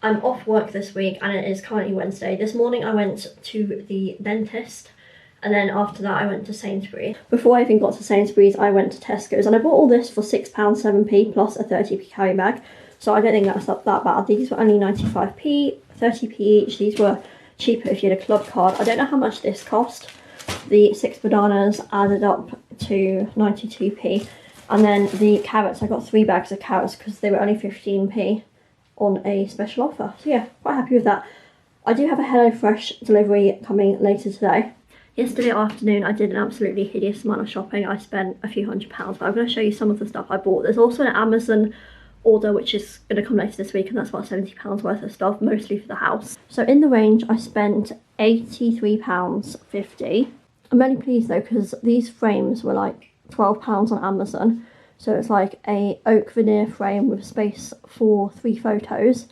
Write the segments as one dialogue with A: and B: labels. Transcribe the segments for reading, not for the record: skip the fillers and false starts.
A: I'm off work this week and it is currently Wednesday. This morning I went to the dentist and then after that I went to Sainsbury's. Before I even got to Sainsbury's I went to Tesco's and I bought all this for £6 7p plus a 30p carry bag. So I don't think that's not that bad. These were only 95p, 30p each. These were cheaper if you had a club card. I don't know how much this cost. The 6 bananas added up to 92p. And then the carrots, I got 3 bags of carrots because they were only 15p on a special offer. So yeah, quite happy with that. I do have a HelloFresh delivery coming later today. Yesterday afternoon I did an absolutely hideous amount of shopping. I spent a few £100s, but I'm going to show you some of the stuff I bought. There's also an Amazon order which is going to come later this week and that's about £70 worth of stuff, mostly for the house. So in the range I spent £83.50. I'm really pleased though because these frames were like £12 on Amazon. So it's like a oak veneer frame with space for 3 photos,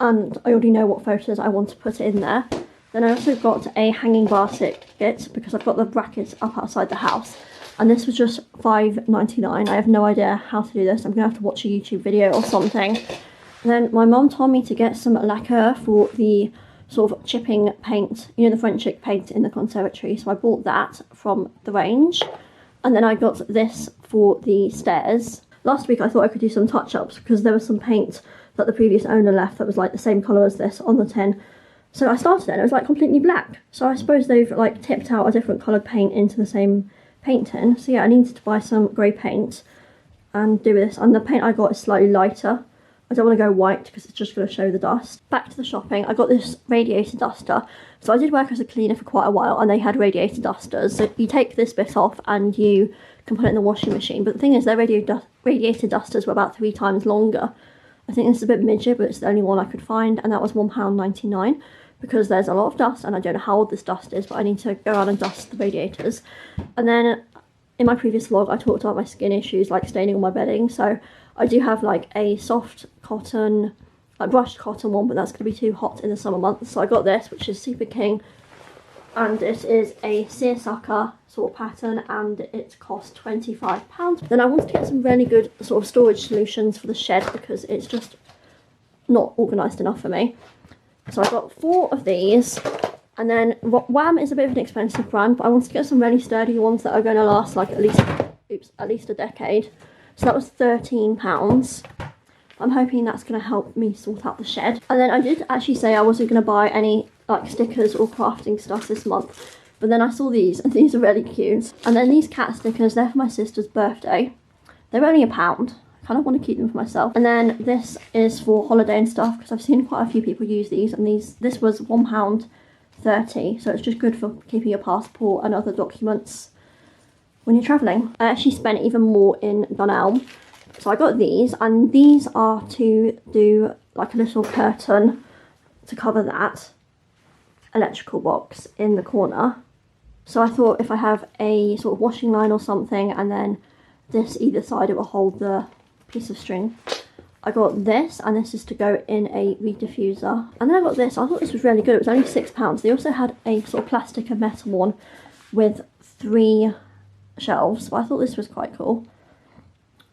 A: and I already know what photos I want to put in there. Then I also got a hanging basket because I've got the brackets up outside the house, and this was just £5.99. I have no idea how to do this. I'm gonna have to watch a YouTube video or something. And then my mum told me to get some lacquer for the sort of chipping paint, you know, the French chick paint in the conservatory. So I bought that from the range. And then I got this for the stairs. Last week I thought I could do some touch-ups because there was some paint that the previous owner left that was like the same colour as this on the tin. So I started it and it was like completely black. So I suppose they've like tipped out a different coloured paint into the same paint tin. So yeah, I needed to buy some grey paint and do this. And the paint I got is slightly lighter. I don't want to go white because it's just going to show the dust. Back to the shopping, I got this radiator duster. So I did work as a cleaner for quite a while and they had radiator dusters. So you take this bit off and you can put it in the washing machine. But the thing is, their radiator dusters were about 3 times longer. I think this is a bit midget, but it's the only one I could find, and that was £1.99 because there's a lot of dust and I don't know how old this dust is, but I need to go around and dust the radiators. And then in my previous vlog, I talked about my skin issues like staining on my bedding. So I do have like a soft cotton, like brushed cotton one, but that's going to be too hot in the summer months. So I got this, which is Super King, and it is a seersucker sort of pattern and it cost £25. Then I wanted to get some really good sort of storage solutions for the shed because it's just not organised enough for me. So I got 4 of these, and then VYEN is a bit of an expensive brand, but I wanted to get some really sturdy ones that are going to last like at least a decade. So that was £13. I'm hoping that's going to help me sort out the shed. And then I did actually say I wasn't going to buy any like stickers or crafting stuff this month, but then I saw these and these are really cute. And then these cat stickers, they're for my sister's birthday. They're only £1. I kind of want to keep them for myself. And then this is for holiday and stuff because I've seen quite a few people use these, and this was £1.30, so it's just good for keeping your passport and other documents when you're travelling. I actually spent even more in Dunelm. So I got these, and these are to do like a little curtain to cover that electrical box in the corner. So I thought if I have a sort of washing line or something, and then this either side, it will hold the piece of string. I got this, and this is to go in a weed diffuser. And then I got this. I thought this was really good. It was only £6. They also had a sort of plastic and metal one with 3 shelves, but I thought this was quite cool.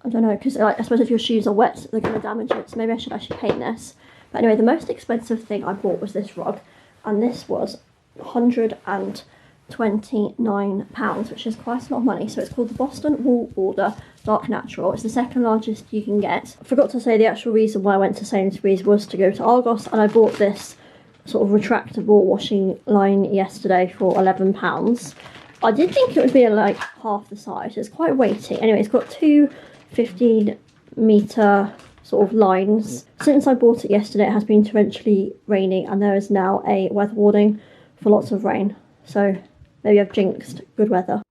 A: I don't know, because like, I suppose if your shoes are wet, they're going to damage it, so maybe I should actually paint this. But anyway, the most expensive thing I bought was this rug, and this was £129, which is quite a lot of money. So it's called the Boston Wool Border Dark Natural. It's the 2nd largest you can get. I forgot to say the actual reason why I went to Sainsbury's was to go to Argos, and I bought this sort of retractable washing line yesterday for £11. I did think it would be like half the size. It's quite weighty. Anyway, it's got 2 15-metre sort of lines. Since I bought it yesterday, it has been torrentially raining, and there is now a weather warning for lots of rain. So maybe I've jinxed good weather.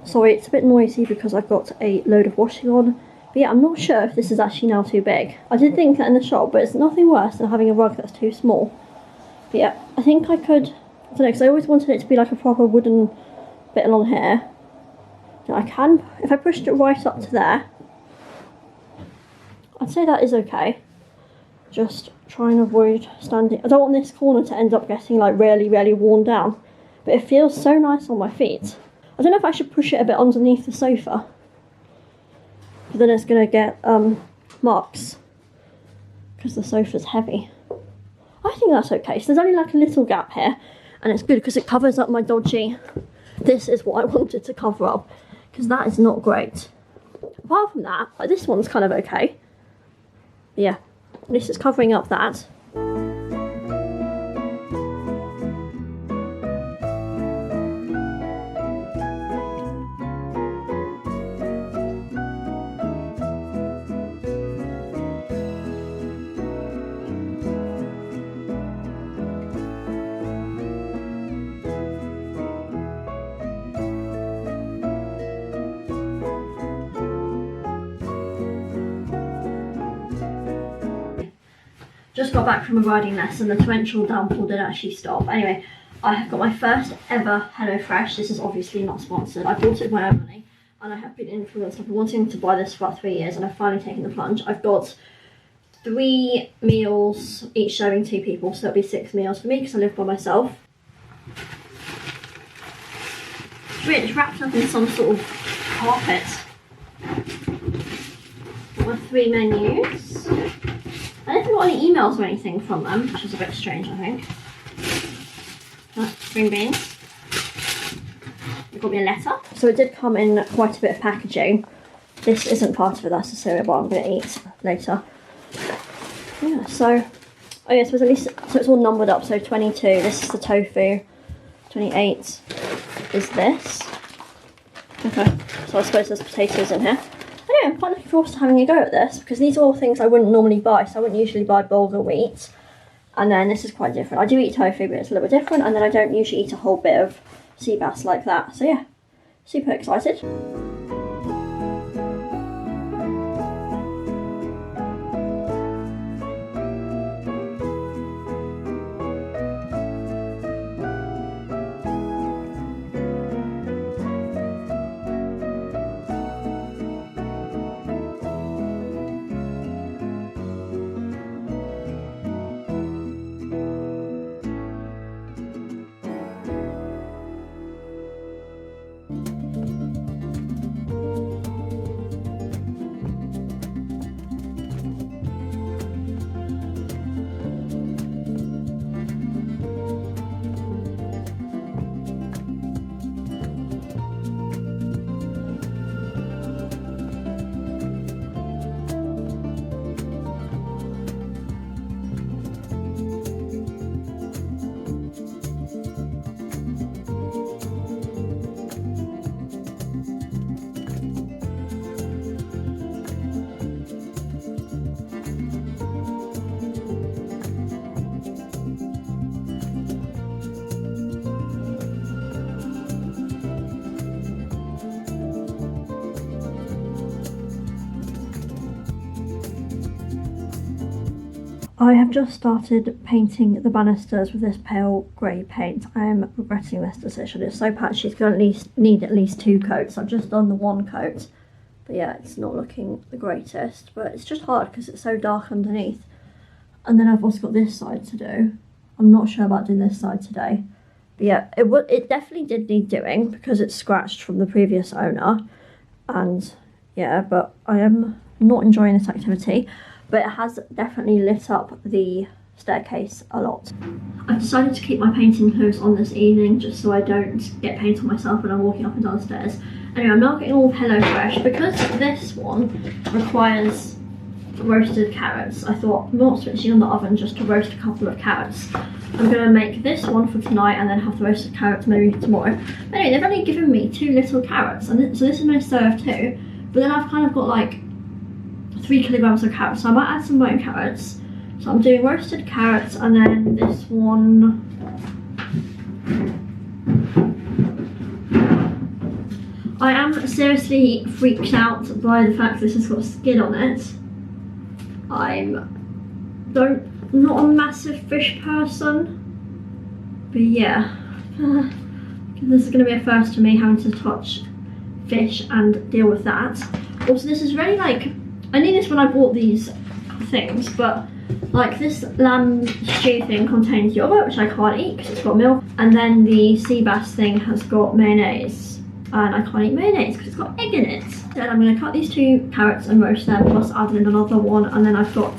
A: Sorry, it's a bit noisy because I've got a load of washing on. But yeah, I'm not sure if this is actually now too big. I did think that in the shop, but it's nothing worse than having a rug that's too small. But yeah, I think I could, I don't know, because I always wanted it to be like a proper wooden bit along here. Now I can, if I pushed it right up to there, I'd say that is okay. Just try and avoid standing. I don't want this corner to end up getting like really, really worn down. But it feels so nice on my feet. I don't know if I should push it a bit underneath the sofa. But then it's going to get marks. Because the sofa's heavy. I think that's okay. So there's only like a little gap here. And it's good because it covers up my dodgy. This is what I wanted to cover up. Because that is not great. Apart from that, like this one's kind of okay. But yeah, at least it's covering up that. Just got back from a riding lesson. The torrential downpour did actually stop. Anyway, I have got my first ever HelloFresh. This is obviously not sponsored. I bought it with my own money and I have been influenced. I've been wanting to buy this for about 3 years and I've finally taken the plunge. I've got 3 meals, each serving 2 people, so it'll be 6 meals for me because I live by myself. It's weird, it's wrapped up in some sort of carpet. Got my 3 menus. I don't think I got any emails or anything from them, which is a bit strange, I think. Green beans. They got me a letter. So it did come in quite a bit of packaging. This isn't part of it, that's the cereal bar I'm going to eat later. Yeah, so, oh yeah, so at least, so it's all numbered up, so 22, this is the tofu, 28 is this. Okay, so I suppose there's potatoes in here. Anyway, I'm quite looking forward to having a go at this because these are all things I wouldn't normally buy. So I wouldn't usually buy bulgur wheat. And then this is quite different. I do eat tofu, but it's a little bit different. And then I don't usually eat a whole bit of sea bass like that. So yeah, super excited. I have just started painting the banisters with this pale grey paint. I am regretting this decision. It's so patchy, it's going to need at least 2 coats. I've just done the 1 coat. But yeah, it's not looking the greatest. But it's just hard because it's so dark underneath. And then I've also got this side to do. I'm not sure about doing this side today. But yeah, it definitely did need doing because it's scratched from the previous owner. And yeah, but I am not enjoying this activity. But it has definitely lit up the staircase a lot. I've decided to keep my painting clothes on this evening just so I don't get paint on myself when I'm walking up and down the stairs. Anyway, I'm now getting all of HelloFresh. Because this one requires roasted carrots, I thought, I'm not switching on the oven just to roast a couple of carrots. I'm going to make this one for tonight and then have the roasted carrots maybe tomorrow. But anyway, they've only given me 2 little carrots, and so this is going to serve 2. But then I've kind of got like 3 kilograms of carrots, so I might add some white carrots. So I'm doing roasted carrots, and then this one, I am seriously freaked out by the fact this has got skin on it. I'm not a massive fish person, but yeah, this is going to be a first for me having to touch fish and deal with that. Also, this is really like, I knew this when I bought these things, but like this lamb stew thing contains yogurt, which I can't eat because it's got milk, and then the sea bass thing has got mayonnaise, and I can't eat mayonnaise because it's got egg in it. Then I'm going to cut these 2 carrots and roast them, plus add in another one, and then I've got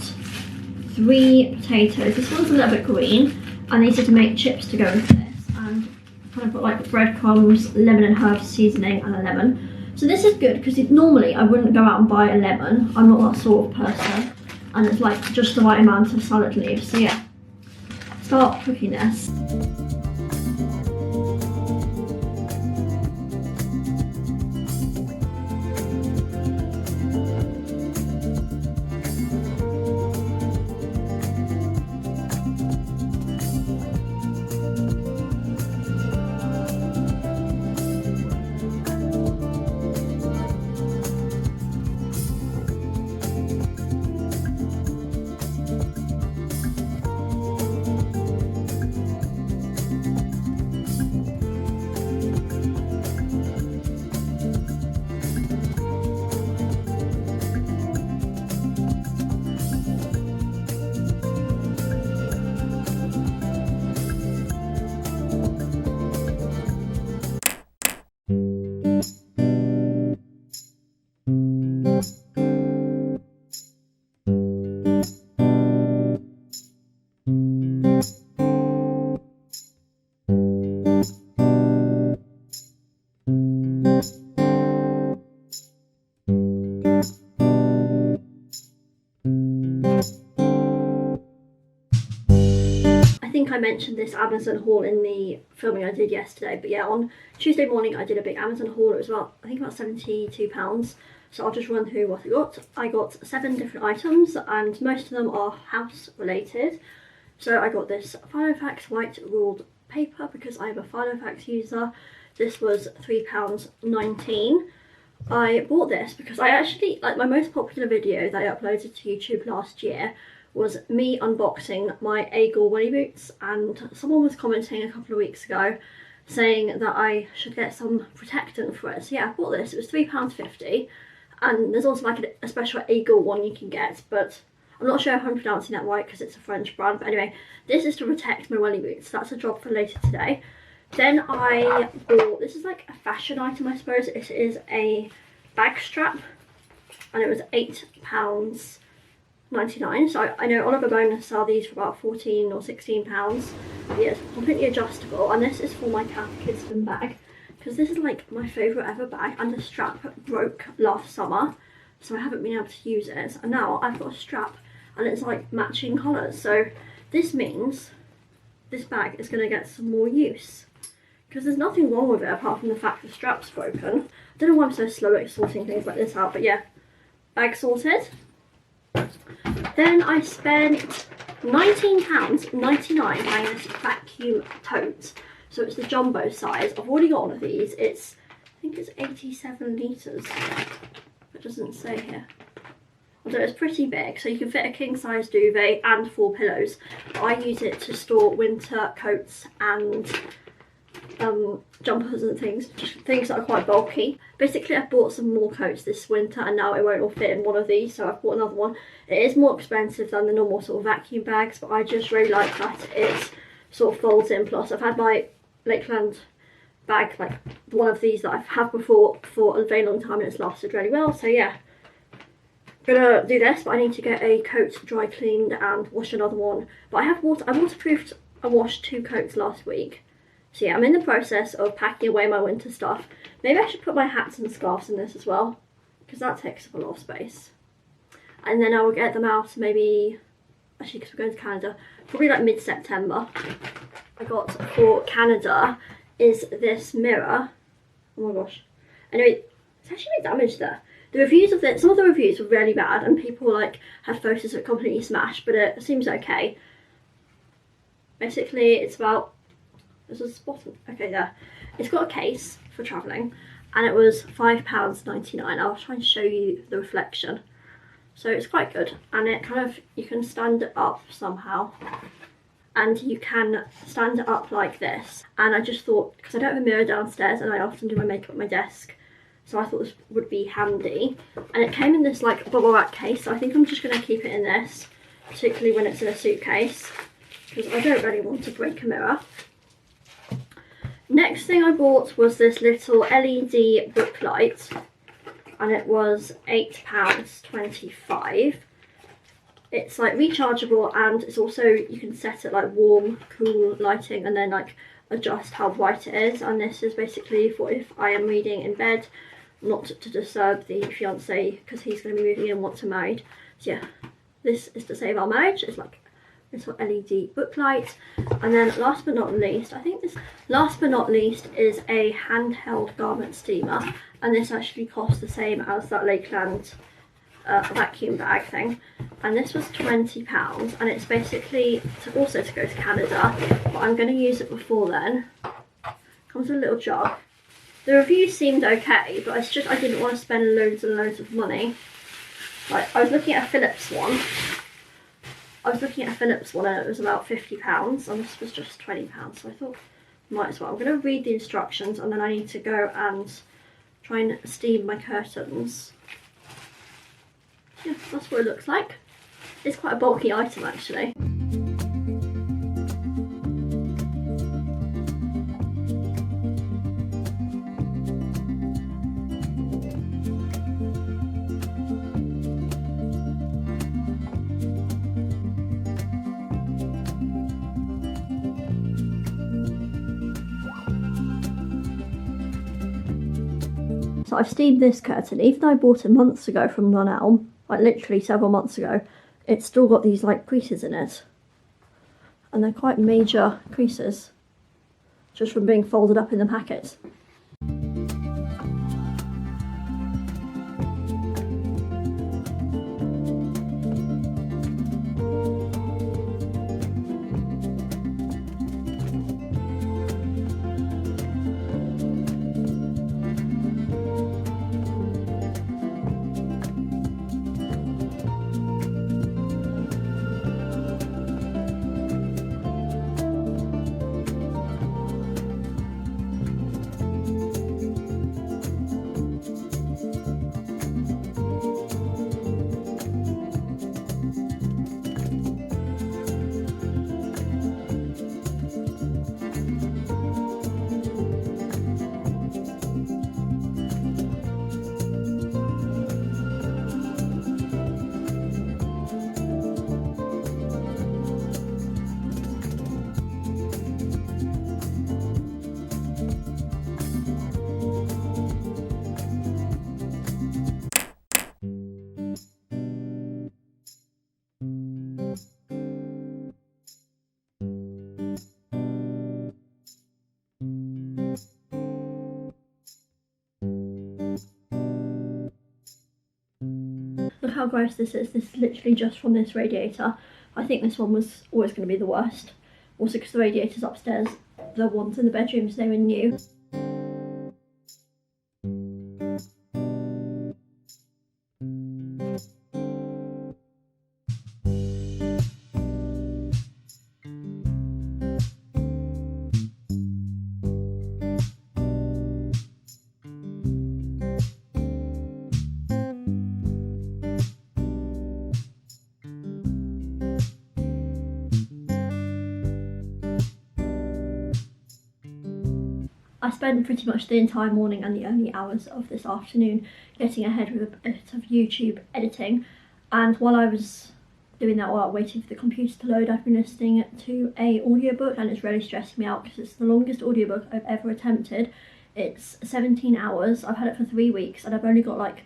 A: 3 potatoes. This one's a little bit green, and these are to make chips to go with this, and kind of put like breadcrumbs, lemon and herb seasoning, and a lemon. So this is good because normally I wouldn't go out and buy a lemon. I'm not that sort of person, and it's like just the right amount of salad leaves. So yeah, start cooking this. I mentioned this Amazon haul in the filming I did yesterday, but yeah, on Tuesday morning I did a big Amazon haul. It was about, I think about £72, so I'll just run through what I got. I got 7 different items, and most of them are house related. So I got this Filofax white ruled paper because I'm a Filofax user. This was £3.19. I bought this because I actually, like, my most popular video that I uploaded to YouTube last year was me unboxing my Argos welly boots, and someone was commenting a couple of weeks ago saying that I should get some protectant for it. So yeah, I bought this. It was £3.50, and there's also like a special Argos one you can get, but I'm not sure if I'm pronouncing that right because it's a French brand. But anyway, this is to protect my welly boots. That's a job for later today. Then I bought, this is like a fashion item I suppose. It is a bag strap, and it was £8.99. So I know Oliver Bonus sell these for about £14 or £16. But yeah, it's completely adjustable, and this is for my Kidston bag because this is like my favourite ever bag, and the strap broke last summer, so I haven't been able to use it, and now I've got a strap and it's like matching colours. So this means this bag is going to get some more use because there's nothing wrong with it apart from the fact the strap's broken. I don't know why I'm so slow at sorting things like this out, but yeah, bag sorted. Then I spent £19.99 buying this vacuum tote. So it's the jumbo size. I've already got one of these. I think it's 87 litres. It doesn't say here. Although it's pretty big, so you can fit a king size duvet and 4 pillows. I use it to store winter coats and jumpers and things, just things that are quite bulky. Basically I've bought some more coats this winter and now it won't all fit in one of these, so I've bought another one. It is more expensive than the normal sort of vacuum bags, but I just really like that it sort of folds in. Plus I've had my Lakeland bag, like one of these that I've had before, for a very long time, and it's lasted really well. So yeah, I'm gonna do this, but I need to get a coat dry cleaned and wash another one. But I waterproofed and washed 2 coats last week. So yeah, I'm in the process of packing away my winter stuff. Maybe I should put my hats and scarves in this as well, because that takes up a lot of space. And then I will get them out maybe, actually because we're going to Canada, probably like mid-September. I got for Canada is this mirror. Oh my gosh. Anyway, it's actually a bit damaged there. The reviews of this, some of the reviews were really bad, and people like had photos that completely smashed, but it seems okay. Basically, it's about, there's a spot, okay there. It's got a case for travelling, and it was £5.99. I'll try and show you the reflection. So it's quite good, and it kind of, you can stand it up somehow, and you can stand it up like this. And I just thought, because I don't have a mirror downstairs and I often do my makeup at my desk, so I thought this would be handy. And it came in this like bubble wrap case, so I think I'm just going to keep it in this, particularly when it's in a suitcase, because I don't really want to break a mirror. Next thing I bought was this little LED book light, and it was £8.25. It's like rechargeable, and it's also, you can set it like warm, cool lighting, and then like adjust how bright it is. And this is basically for if I am reading in bed, not to disturb the fiance, because he's going to be moving in once I'm married. So yeah, this is to save our marriage. It's like little LED book light. And then last but not least, last but not least is a handheld garment steamer, and this actually costs the same as that Lakeland vacuum bag thing, and this was £20, and it's basically to go to Canada, but I'm going to use it before then. Comes with a little jug. The reviews seemed okay, but it's just I didn't want to spend loads and loads of money. Like, I was looking at a Philips one, and it was about £50, and this was just £20, so I thought might as well. I'm going to read the instructions, and then I need to go and try and steam my curtains. Yeah, that's what it looks like. It's quite a bulky item actually. So I've steamed this curtain, even though I bought it months ago from Dunelm, like literally several months ago, it's still got these like creases in it. And they're quite major creases, just from being folded up in the packet. Look how gross this is. This is literally just from this radiator. I think this one was always going to be the worst. Also because the radiators upstairs, the ones in the bedrooms, they were new. I spent pretty much the entire morning and the early hours of this afternoon getting ahead with a bit of YouTube editing, and while I was doing that, while waiting for the computer to load, I've been listening to a audiobook, and it's really stressing me out because it's the longest audiobook I've ever attempted. It's 17 hours, I've had it for 3 weeks, and I've only got like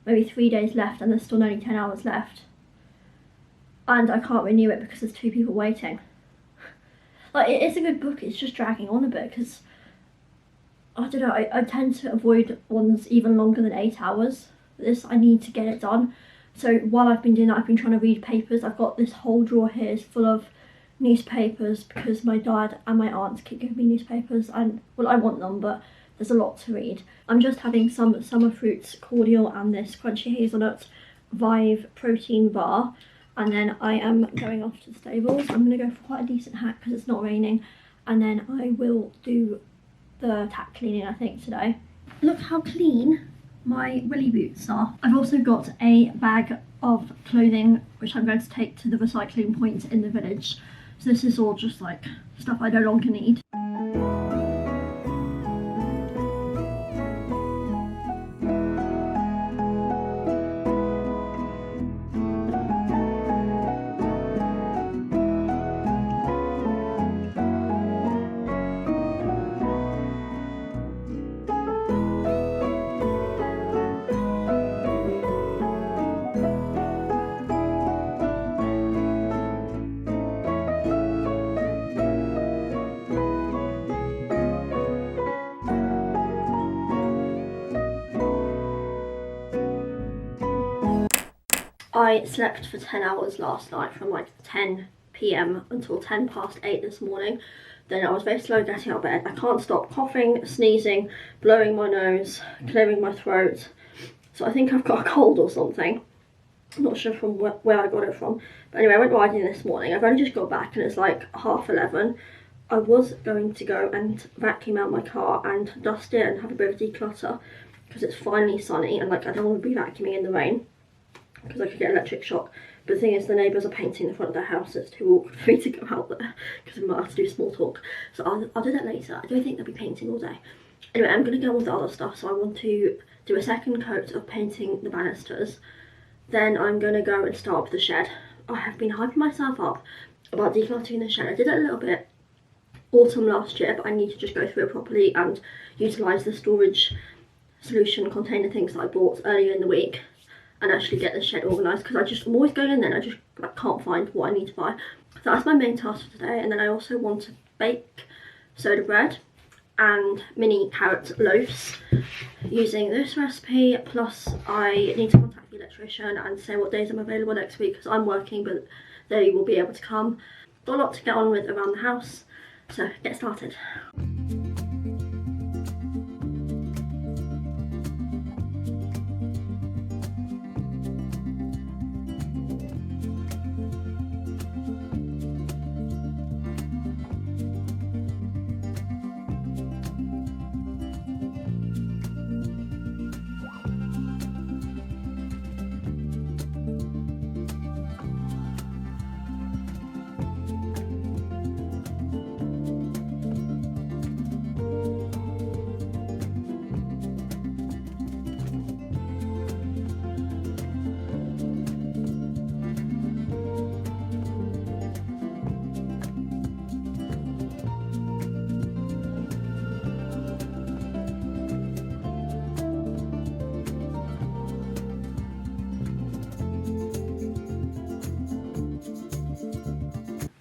A: maybe 3 days left, and there's still only 10 hours left. And I can't renew it because there's 2 people waiting. Like, it is a good book, it's just dragging on a bit because I don't know, I tend to avoid ones even longer than 8 hours. This, I need to get it done. So while I've been doing that, I've been trying to read papers. I've got this whole drawer here is full of newspapers because my dad and my aunt keep giving me newspapers, and well, I want them, but there's a lot to read. I'm just having some summer fruits cordial and this crunchy hazelnut Vive protein bar, and then I am going off to the stables. I'm going to go for quite a decent hack because it's not raining, and then I will do the tack cleaning I think today. Look how clean my willy boots are. I've also got a bag of clothing which I'm going to take to the recycling point in the village. So this is all just like stuff I no longer need. I slept for 10 hours last night from like 10 p.m. until 10 past 8 this morning. Then I was very slow getting out of bed. I can't stop coughing, sneezing, blowing my nose, clearing my throat. So I think I've got a cold or something. I'm not sure from where I got it from. But anyway, I went riding this morning. I've only just got back and it's like 11:30. I was going to go and vacuum out my car and dust it and have a bit of declutter because it's finally sunny and like I don't want to be vacuuming in the rain because I could get electric shock. But the thing is, the neighbours are painting the front of their house. It's too awkward for me to go out there because I'm about to do small talk. So I'll do that later. I don't think they'll be painting all day. Anyway, I'm going to go on with the other stuff. So I want to do a second coat of painting the banisters. Then I'm going to go and start with the shed. I have been hyping myself up about decluttering the shed. I did it a little bit autumn last year, but I need to just go through it properly and utilise the storage solution container things that I bought earlier in the week and actually get the shed organised, because I'm always going in there and I just can't find what I need to buy. So that's my main task for today. And then I also want to bake soda bread and mini carrot loaves using this recipe, plus I need to contact the electrician and say what days I'm available next week because I'm working, but they will be able to come. Got a lot to get on with around the house, so get started.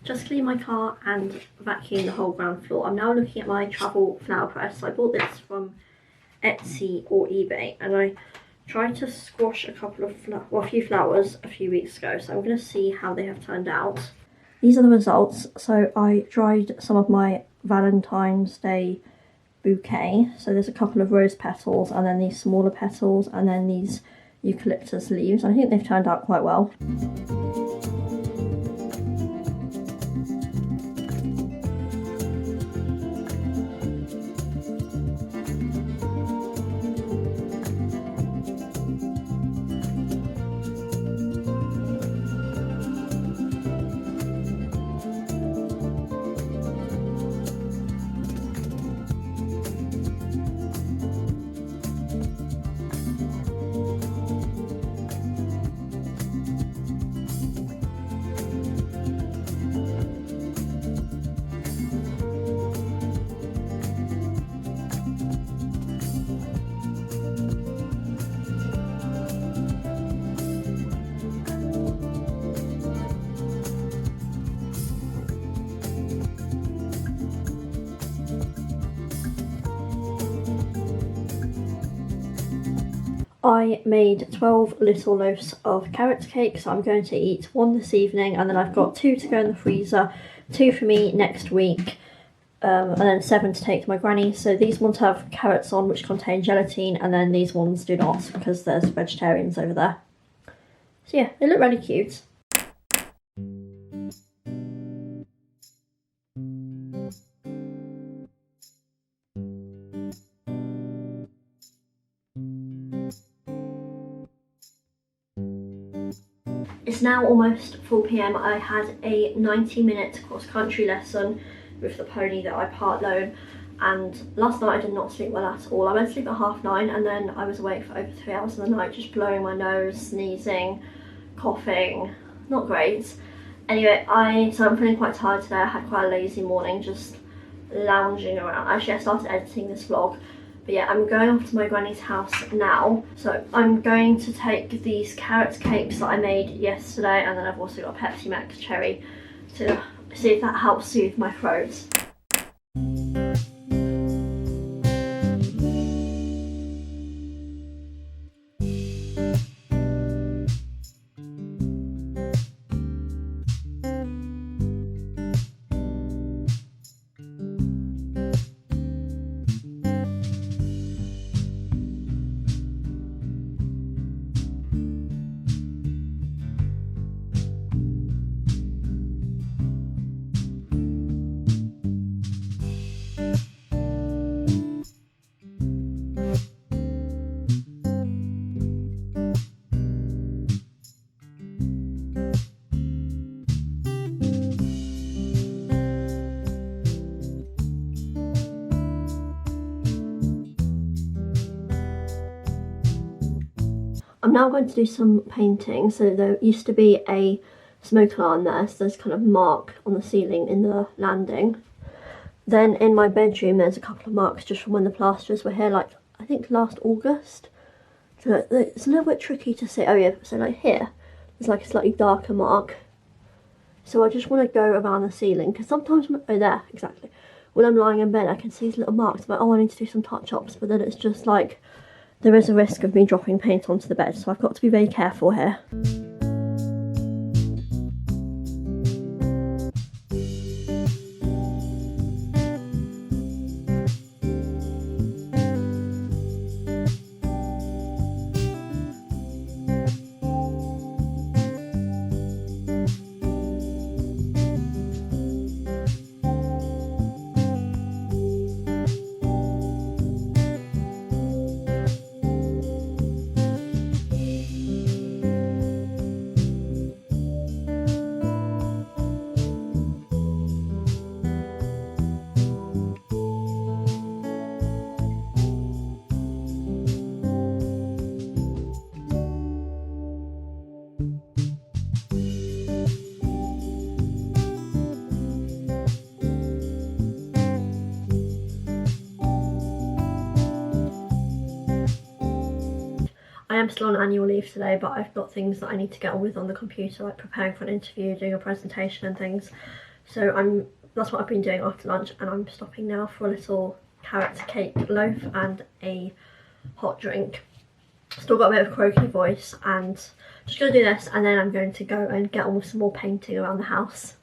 A: Just cleaned my car and vacuumed the whole ground floor. I'm now looking at my travel flower press. I bought this from Etsy or eBay, and I tried to squash a few flowers a few weeks ago, so I'm going to see how they have turned out. These are the results. So I dried some of my Valentine's Day bouquet. So there's a couple of rose petals and then these smaller petals and then these eucalyptus leaves. I think they've turned out quite well. I made 12 little loaves of carrot cake, so I'm going to eat one this evening, and then I've got 2 to go in the freezer, 2 for me next week, and then 7 to take to my granny. So these ones have carrots on, which contain gelatin, and then these ones do not, because there's vegetarians over there. So yeah, they look really cute. It's now almost 4 PM. I had a 90-minute cross-country lesson with the pony that I part loan, and last night I did not sleep well at all. I went to sleep at 9:30 and then I was awake for over 3 hours in the night, just blowing my nose, sneezing, coughing, not great. Anyway, so I'm feeling quite tired today. I had quite a lazy morning, just lounging around. Actually, I started editing this vlog. But yeah, I'm going off to my granny's house now. So I'm going to take these carrot cakes that I made yesterday, and then I've also got a Pepsi Max cherry to see if that helps soothe my throat. I'm now going to do some painting. So there used to be a smoke alarm there, so there's kind of mark on the ceiling in the landing. Then in my bedroom there's a couple of marks just from when the plasterers were here, like I think last August. So it's a little bit tricky to see. Oh yeah, so like here there's like a slightly darker mark. So I just want to go around the ceiling, because sometimes, oh there, exactly. When I'm lying in bed I can see these little marks, I'm like, oh, I need to do some touch-ups, but then it's just like, there is a risk of me dropping paint onto the bed, so I've got to be very careful here. I am still on annual leave today, but I've got things that I need to get on with on the computer, like preparing for an interview, doing a presentation and things. So that's what I've been doing after lunch, and I'm stopping now for a little carrot cake loaf and a hot drink. Still got a bit of a croaky voice, and just gonna do this, and then I'm going to go and get on with some more painting around the house.